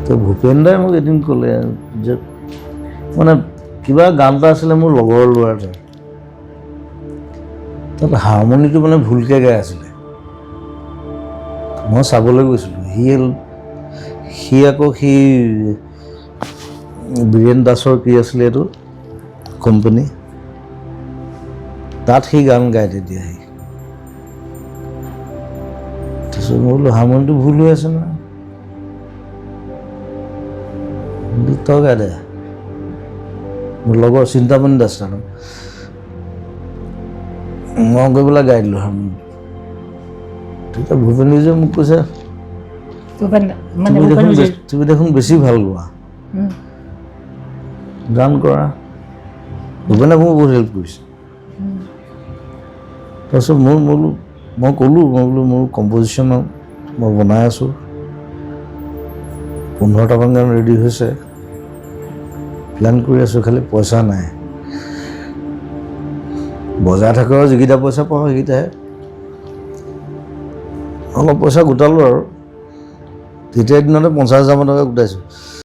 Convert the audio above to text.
তো ভূপেন দাই মোক এদিন ক'লে যে মানে কিবা গান এটা আছিলে মোৰ লগৰ ল'ৰা এটা তাত হাৰমনিটো মানে ভুলকৈ গাই আছিলে মই চাবলৈ গৈছিলোঁ সি আকৌ বীৰেন দাসৰ কি আছিলে এইটো কোম্পানী তাত সি গান গাই তেতিয়া তাৰপিছত মই বোলো হাৰমনিটো ভুল হৈ আছে নহয় তই গাই দে মোৰ লগৰ চিন্তামণি দাস নাম মই গৈ পেলাই গাই দিলোঁ হাৰমনিটো তেতিয়া ভূপেনে যে মোক কৈছে তুমি দেখোন বেছি ভাল গোৱা গান কৰা ভূপেনে মোক বহুত হেল্প কৰিছে তাৰপিছত মই ক'লোঁ মোৰ কম্প'জিশ্যন মই বনাই আছোঁ 15টামান গান ৰেডি হৈছে প্লেন কৰি আছোঁ খালি পইচা নাই বজাই থাকোঁ আৰু যিকেইটা পইচা পাওঁ সেইকেইটাহে অলপ পইচা গোটালোঁ আৰু তেতিয়া দিনতে 50,000 টকা গোটাইছোঁ